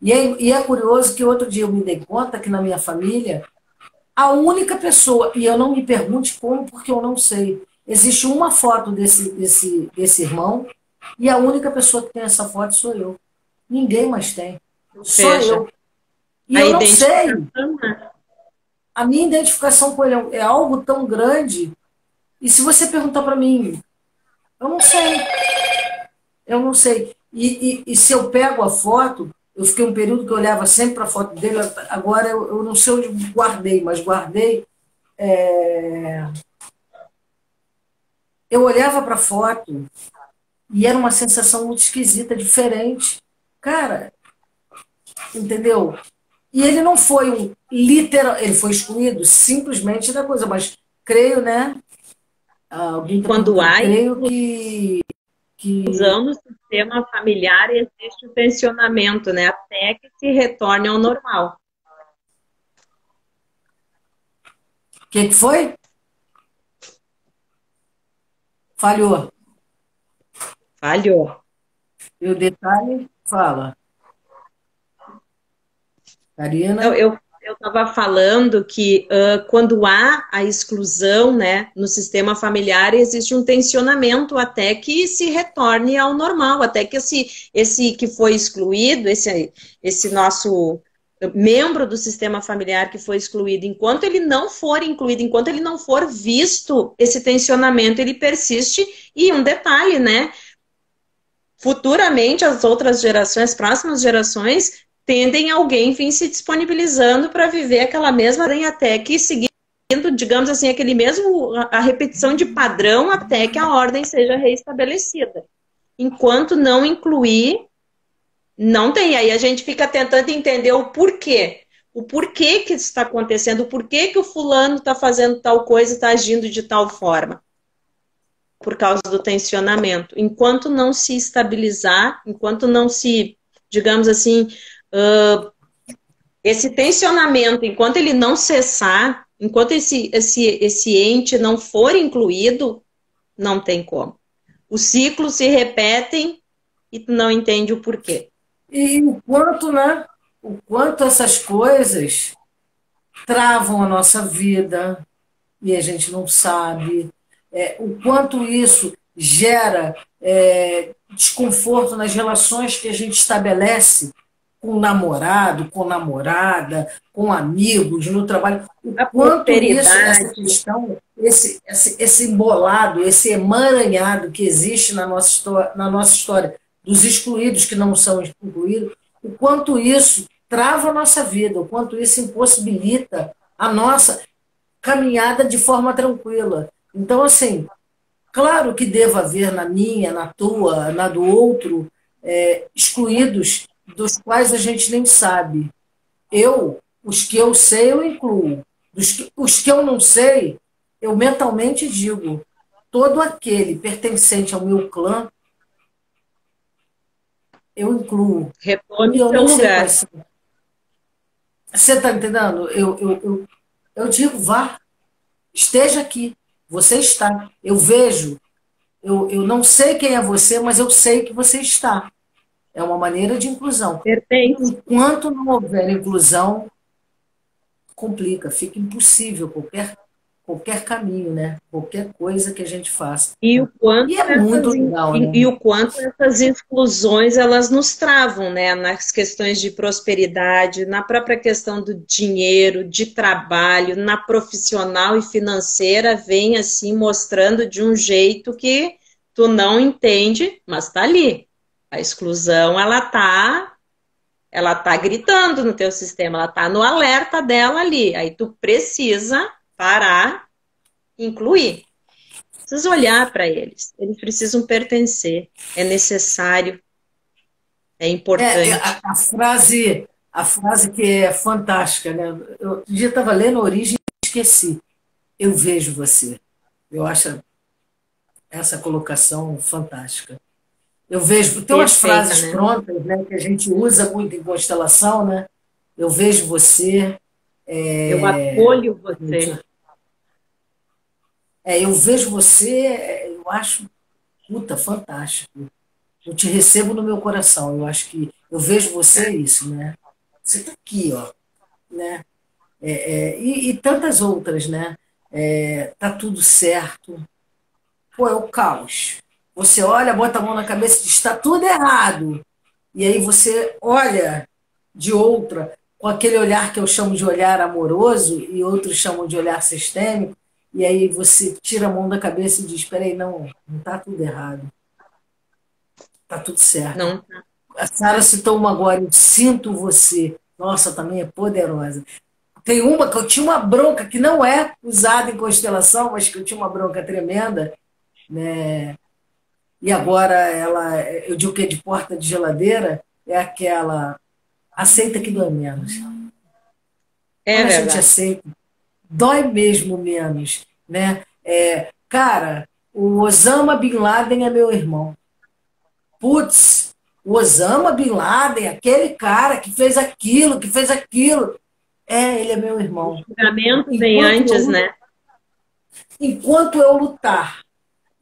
E é curioso que outro dia eu me dei conta que na minha família, a única pessoa, e eu não me pergunte como, porque eu não sei, existe uma foto desse irmão, e a única pessoa que tem essa foto sou eu. Ninguém mais tem. Ou Só seja, eu. E a eu não sei. identificação, né? A minha identificação com ele é algo tão grande. E se você perguntar para mim, eu não sei. Eu não sei. E se eu pego a foto, eu fiquei um período que eu olhava sempre para a foto dele, agora eu não sei onde guardei, mas guardei. Eu olhava para a foto e era uma sensação muito esquisita, diferente. Cara, entendeu? E ele não foi um literal, ele foi excluído simplesmente da coisa, mas creio, né? Alguém está Quando perguntando, há creio que. inclusão no sistema familiar, existe o tensionamento, né? Até que se retorne ao normal. O que foi? Falhou. Falhou. E o detalhe fala. Não, Karina? eu estava falando que quando há a exclusão, né, no sistema familiar, existe um tensionamento até que se retorne ao normal, até que esse que foi excluído, esse nosso membro do sistema familiar que foi excluído, enquanto ele não for incluído, enquanto ele não for visto, esse tensionamento ele persiste. E um detalhe, né? Futuramente as outras gerações, próximas gerações, tendem alguém vir se disponibilizando para viver aquela mesma ordem até que seguindo, digamos assim, aquele mesmo, a repetição de padrão até que a ordem seja reestabelecida. Enquanto não incluir, não tem. Aí a gente fica tentando entender o porquê. o porquê que isso está acontecendo, o porquê que o fulano está fazendo tal coisa, está agindo de tal forma. Por causa do tensionamento. Enquanto não se estabilizar, enquanto não se, digamos assim, esse tensionamento, enquanto ele não cessar, enquanto esse ente não for incluído, não tem como. Os ciclos se repetem e tu não entende o porquê. E o quanto, né? O quanto essas coisas travam a nossa vida e a gente não sabe. O quanto isso gera desconforto nas relações que a gente estabelece com namorado, com namorada, com amigos, no trabalho. O A quanto isso, essa prosperidade. questão, esse embolado, esse emaranhado que existe na nossa história dos excluídos que não são incluídos, o quanto isso trava a nossa vida, o quanto isso impossibilita a nossa caminhada de forma tranquila. Então, assim, claro que deva haver na minha, na tua, na do outro, excluídos dos quais a gente nem sabe. Os que eu sei, eu incluo. Os que eu não sei, eu mentalmente digo, todo aquele pertencente ao meu clã, eu incluo. E Retome eu seu nem sei lugar. quais são. Você está entendendo? Eu digo, vá, esteja aqui. Você está. Eu vejo. Eu não sei quem é você, mas eu sei que você está. É uma maneira de inclusão. Pertence. Enquanto não houver inclusão, complica, fica impossível qualquer caminho, né? Qualquer coisa que a gente faça. E o quanto E é muito legal, né? essas exclusões elas nos travam, né? Nas questões de prosperidade, na própria questão do dinheiro, de trabalho, na profissional e financeira, vem assim mostrando de um jeito que tu não entende, mas tá ali. A exclusão, ela tá gritando no teu sistema, ela tá no alerta dela ali. Aí tu precisa parar, incluir. Precisa olhar para eles. Eles precisam pertencer. É necessário. É importante. A frase que é fantástica, né? Eu outro dia estava lendo a Origem e esqueci. Eu vejo você. Eu acho essa colocação fantástica. Eu vejo, tem umas Perfeita, frases né? prontas, né, que a gente usa muito em constelação, né? Eu vejo você, Eu é, acolho você. eu vejo você, eu acho, puta, fantástico. Eu te recebo no meu coração. Eu acho que eu vejo você é isso, né? Você está aqui, ó, né? E tantas outras, né? Tá tudo certo. Pô, é o caos. Você olha, bota a mão na cabeça e diz, está tudo errado. E aí você olha de outra, com aquele olhar que eu chamo de olhar amoroso, e outros chamam de olhar sistêmico, e aí você tira a mão da cabeça e diz, espera aí, não está tudo errado, está tudo certo. Não, A Sara citou uma agora, eu sinto você. Nossa, também é poderosa. Tem uma que eu tinha uma bronca, que não é usada em constelação, mas que eu tinha uma bronca tremenda, né? E agora eu digo que é de porta de geladeira, é aquela aceita que dói menos. é Quando a gente verdade. aceita, dói mesmo menos, né? Cara, o Osama Bin Laden é meu irmão. Putz, o Osama Bin Laden, aquele cara que fez aquilo, que fez aquilo. Ele é meu O irmão. julgamento vem Enquanto antes, eu, né? enquanto eu lutar,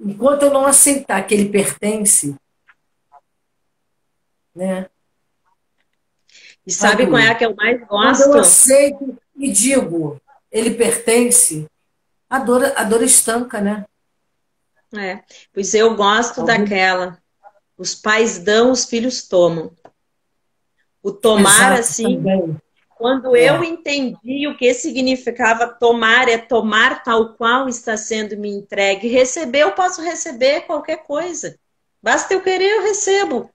enquanto eu não aceitar que ele pertence, né, E vai sabe qual é a doer. que eu mais Quando eu gosto? aceito e digo, ele pertence, a dor estanca, né? É, pois eu gosto Algum... daquela. Os pais dão, os filhos tomam. O tomar, Exato, assim, também. quando eu É. entendi o que significava tomar, é tomar tal qual está sendo me entregue. Receber, eu posso receber qualquer coisa. Basta eu querer, eu recebo.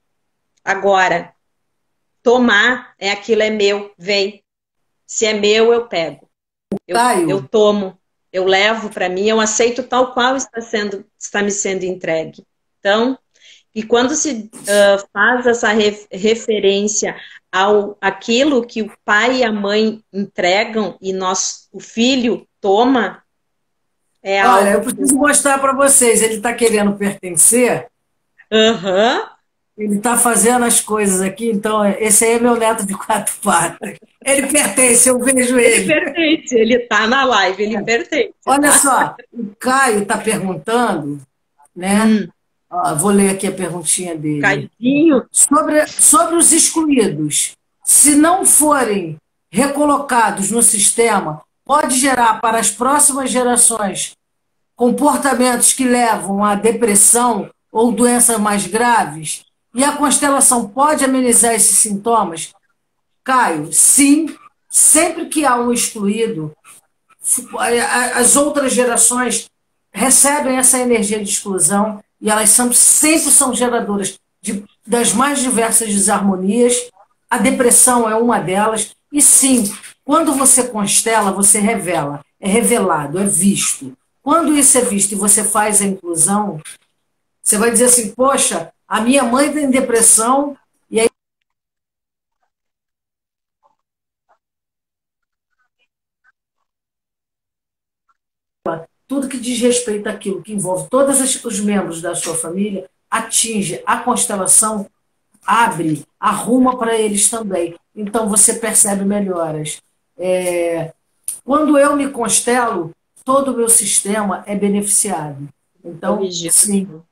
Agora, tomar é aquilo é meu, vem. Se é meu, eu pego. Eu Caio, tomo, eu levo para mim, eu aceito tal qual está me sendo entregue. Então, E quando se faz essa referência ao aquilo que o pai e a mãe entregam e o filho toma, é Olha, eu algo. preciso mostrar para vocês. Ele está querendo pertencer, Aham. ele está fazendo as coisas aqui, então esse aí é meu neto de quatro patas. Ele pertence, eu vejo Ele ele. pertence, ele está na live, ele pertence, Olha tá? só, o Caio está perguntando, né? Hum, Ó, vou ler aqui a perguntinha dele. Caidinho. Sobre os excluídos, se não forem recolocados no sistema, pode gerar para as próximas gerações comportamentos que levam à depressão ou doenças mais graves? E a constelação pode amenizar esses sintomas? Caio, sim, sempre que há um excluído, as outras gerações recebem essa energia de exclusão e elas sempre são geradoras das mais diversas desarmonias. A depressão é uma delas. E sim, quando você constela, você revela, é revelado, é visto. Quando isso é visto e você faz a inclusão, você vai dizer assim, poxa, a minha mãe tem depressão, e aí tudo que diz respeito àquilo que envolve todos os membros da sua família atinge a constelação, abre, arruma para eles também. Então você percebe melhoras. Quando eu me constelo, todo o meu sistema é beneficiado. Então, Corrigido. sim.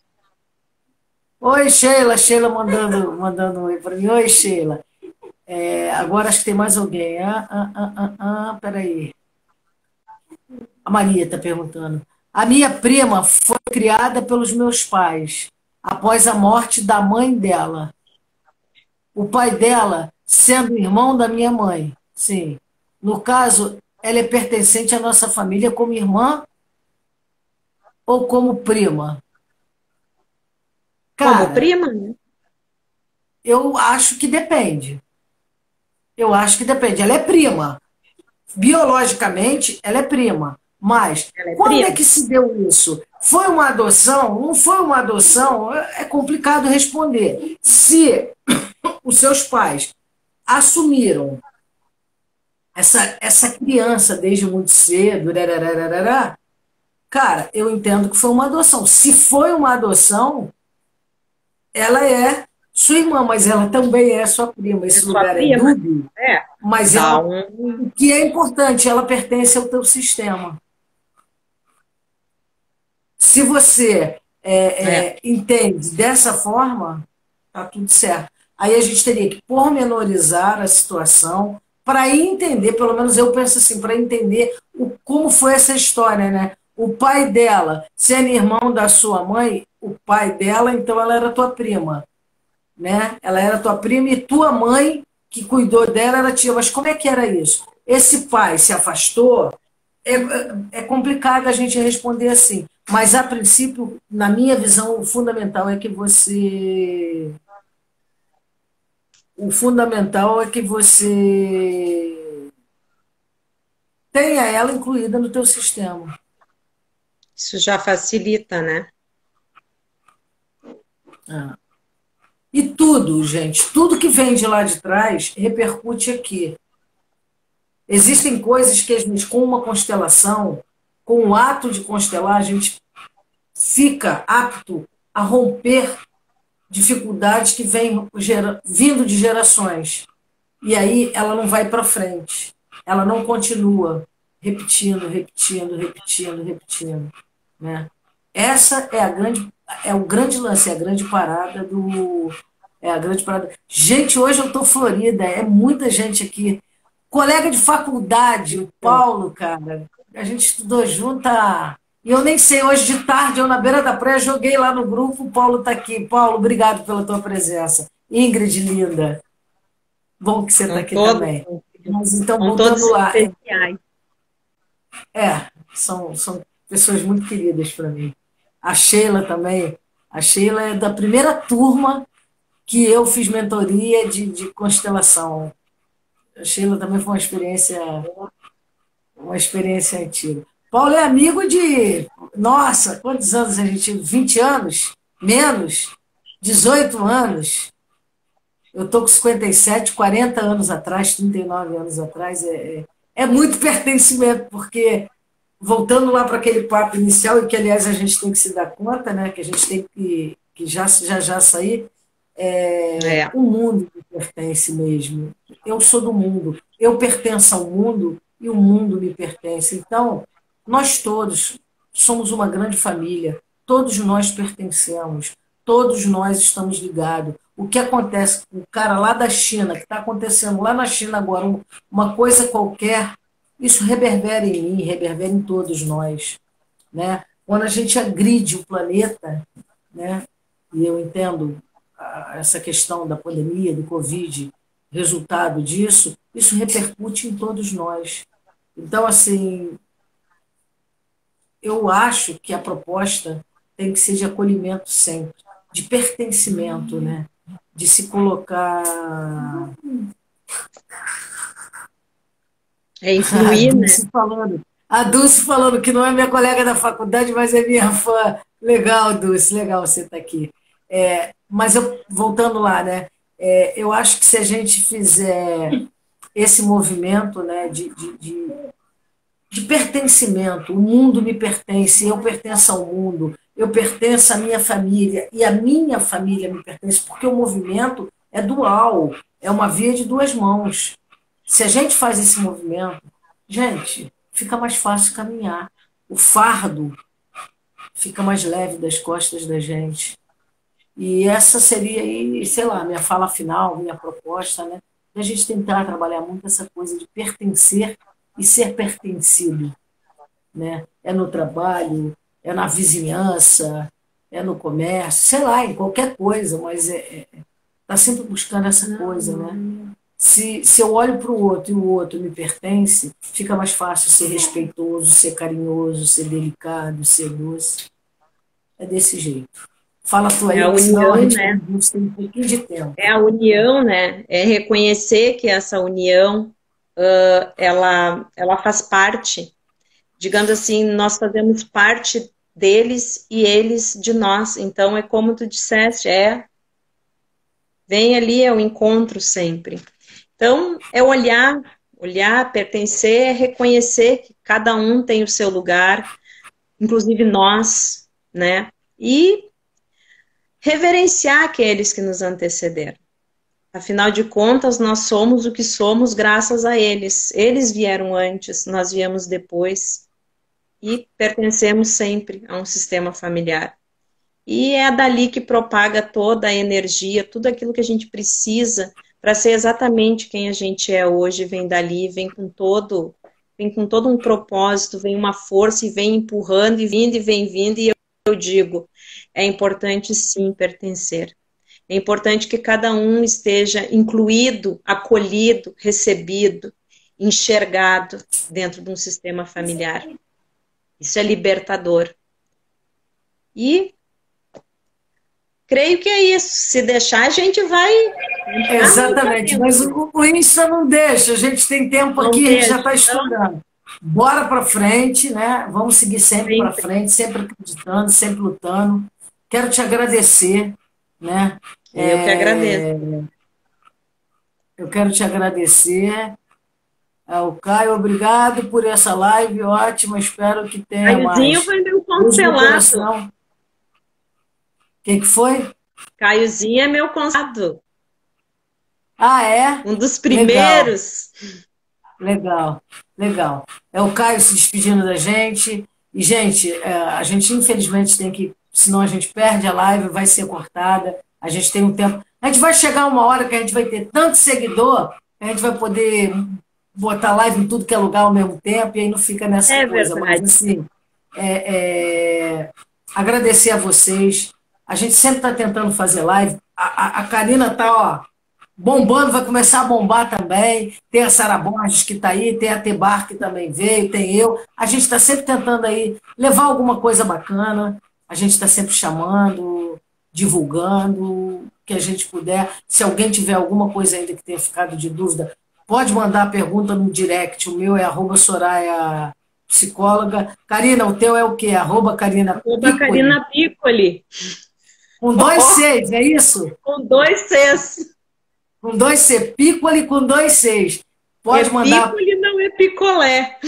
Oi, Sheila. Sheila mandando um oi para mim. Oi, Sheila. Agora acho que tem mais alguém. Peraí. A Maria está perguntando. A minha prima foi criada pelos meus pais após a morte da mãe dela. O pai dela sendo irmão da minha mãe. Sim. No caso, ela é pertencente à nossa família como irmã ou como prima? Como Cara, prima, né? eu acho que depende. Eu acho que depende. Ela é prima. Biologicamente, ela é prima. Mas Ela é quando é prima. que se deu isso? Foi uma adoção? Não foi uma adoção? É complicado responder. Se os seus pais assumiram essa criança desde muito cedo, rarararará, cara, eu entendo que foi uma adoção. Se foi uma adoção, ela é sua irmã, mas ela também é sua prima. É Esse sua lugar é prima. dúbio, É. mas Dá ela, um. o que é importante, ela pertence ao teu sistema. Se você É. entende dessa forma, tá tudo certo. Aí a gente teria que pormenorizar a situação para entender, pelo menos eu penso assim, para entender como foi essa história, né? O pai dela, sendo irmão da sua mãe, o pai dela, então ela era tua prima, né? Ela era tua prima e tua mãe, que cuidou dela, era tia. Mas como é que era isso? Esse pai se afastou, é, é complicado a gente responder assim. Mas, a princípio, na minha visão, o fundamental é que você. O fundamental é que você tenha ela incluída no teu sistema. Isso já facilita, né? Ah. E tudo, gente, tudo que vem de lá de trás repercute aqui. Existem coisas que a gente, com uma constelação, com o ato de constelar, a gente fica apto a romper dificuldades que vêm vindo de gerações. E aí ela não vai para frente. Ela não continua repetindo, repetindo, repetindo, repetindo. Né? Essa é o grande lance, é a grande parada do. É a grande parada. Gente, hoje eu estou florida, é muita gente aqui. Colega de faculdade, o Paulo, cara, a gente estudou junto. E eu nem sei, hoje de tarde, eu na beira da praia, joguei lá no grupo, o Paulo está aqui. Paulo, obrigado pela tua presença. Ingrid, linda, bom que você está São aqui todos, também. Mas então, são todos voltando lá, especiais. são pessoas muito queridas para mim. A Sheila também. A Sheila é da primeira turma que eu fiz mentoria de constelação. A Sheila também foi uma experiência antiga. Paulo é amigo de, nossa, quantos anos a gente? 20 anos? Menos? 18 anos, eu estou com 57, 40 anos atrás, 39 anos atrás, é muito pertencimento, porque, voltando lá para aquele papo inicial, e que, aliás, a gente tem que se dar conta, né, que a gente tem que já sair, É. o mundo me pertence mesmo. Eu sou do mundo, eu pertenço ao mundo e o mundo me pertence. Então, nós todos somos uma grande família, todos nós pertencemos, todos nós estamos ligados. O que acontece com o cara lá da China, que está acontecendo lá na China agora, uma coisa qualquer, isso reverbera em mim, reverbera em todos nós. Né? Quando a gente agride o planeta, né? E eu entendo essa questão da pandemia, do Covid, resultado disso, isso repercute em todos nós. Então, assim, eu acho que a proposta tem que ser de acolhimento sempre, de pertencimento, né? De se colocar. É A influir, né? Dulce falando que não é minha colega da faculdade, mas é minha fã. Legal, Dulce, legal você estar aqui. Mas eu, voltando lá, né? Eu acho que se a gente fizer esse movimento, né, de pertencimento, o mundo me pertence, eu pertenço ao mundo, eu pertenço à minha família e a minha família me pertence, porque o movimento é dual, é uma via de duas mãos. Se a gente faz esse movimento, gente, fica mais fácil caminhar. O fardo fica mais leve das costas da gente. E essa seria aí, sei lá, minha fala final, minha proposta, né? A gente tentar trabalhar muito essa coisa de pertencer e ser pertencido, né? É no trabalho, é na vizinhança, é no comércio, sei lá, em qualquer coisa, mas tá sempre buscando essa coisa, né? Se eu olho para o outro e o outro me pertence, fica mais fácil ser respeitoso, ser carinhoso, ser delicado, ser doce. É desse jeito. Fala tu É a aí, que senão a união, gente né? tem um pouquinho de tempo. É a união, né? É reconhecer que essa união, ela faz parte, digamos assim, nós fazemos parte deles e eles de nós. Então, é como tu disseste, vem ali, é o encontro sempre. Então, é olhar, pertencer, é reconhecer que cada um tem o seu lugar, inclusive nós, né? E reverenciar aqueles que nos antecederam. Afinal de contas, nós somos o que somos graças a eles. Eles vieram antes, nós viemos depois e pertencemos sempre a um sistema familiar. E é dali que propaga toda a energia, tudo aquilo que a gente precisa para ser exatamente quem a gente é hoje, vem dali, vem com todo um propósito, vem uma força e vem empurrando e vem vindo, e eu digo, é importante sim pertencer. É importante que cada um esteja incluído, acolhido, recebido, enxergado dentro de um sistema familiar. Isso é libertador. E creio que é isso. Se deixar, a gente vai. Exatamente, mas o Insta não deixa, a gente tem tempo Não aqui, a gente já deixa. está estourando. Bora para frente, né? Vamos seguir sempre para Sempre. frente, sempre acreditando, sempre lutando. Quero te agradecer, né? Eu que agradeço. Eu quero te agradecer. O Caio, obrigado por essa live ótima. Espero que tenha Caiozinho mais. foi meu Beijo no conselado. coração. O que foi? Caiozinho é meu conselado. Ah, é? Um dos Legal, primeiros. legal, legal. É o Caio se despedindo da gente. E, gente, a gente infelizmente tem que, senão a gente perde a live, vai ser cortada. A gente tem um tempo. A gente vai chegar uma hora que a gente vai ter tanto seguidor que a gente vai poder botar live em tudo que é lugar ao mesmo tempo, e aí não fica nessa É coisa. Mas, verdade. assim, agradecer a vocês. A gente sempre está tentando fazer live. A Karina está, ó, bombando, vai começar a bombar também. Tem a Sara Borges que está aí, tem a Tebar que também veio, tem eu. A gente está sempre tentando aí levar alguma coisa bacana. A gente está sempre chamando, divulgando, o que a gente puder. Se alguém tiver alguma coisa ainda que tenha ficado de dúvida, pode mandar a pergunta no direct. O meu é @Soraya Psicóloga. Karina, o teu é o quê? @Karina Arroba Piccoli. Karina Piccoli. Com dois Cs, é isso? Com dois Cs. Com dois C. Piccoli com dois Cs. Pode mandar. Piccoli, não é picolé.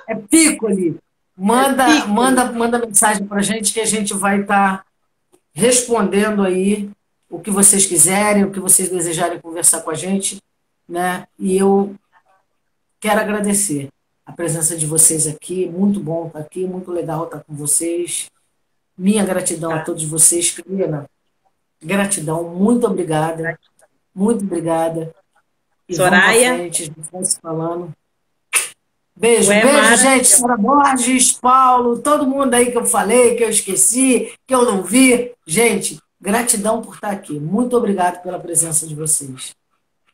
É Piccoli. Piccoli. Manda mensagem para a gente que a gente vai estar respondendo aí o que vocês quiserem, o que vocês desejarem conversar com a gente, né? E eu quero agradecer a presença de vocês aqui. Muito bom estar aqui, muito legal estar com vocês. Minha gratidão a todos vocês, Karina. Gratidão, muito obrigada. Muito obrigada. E vamos para Soraya. frente, a gente vai se falando. Beijo, Ué, beijo, Mara. gente. Sara Borges, Paulo, todo mundo aí que eu falei, que eu esqueci, que eu não vi. Gente, gratidão por estar aqui. Muito obrigado pela presença de vocês.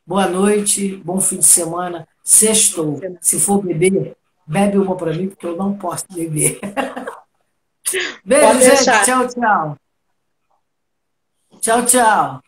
Boa noite, bom fim de semana. Sextou. Se for beber, bebe uma para mim, porque eu não posso beber. Beijo, Pode gente. deixar. Tchau, tchau. Tchau, tchau.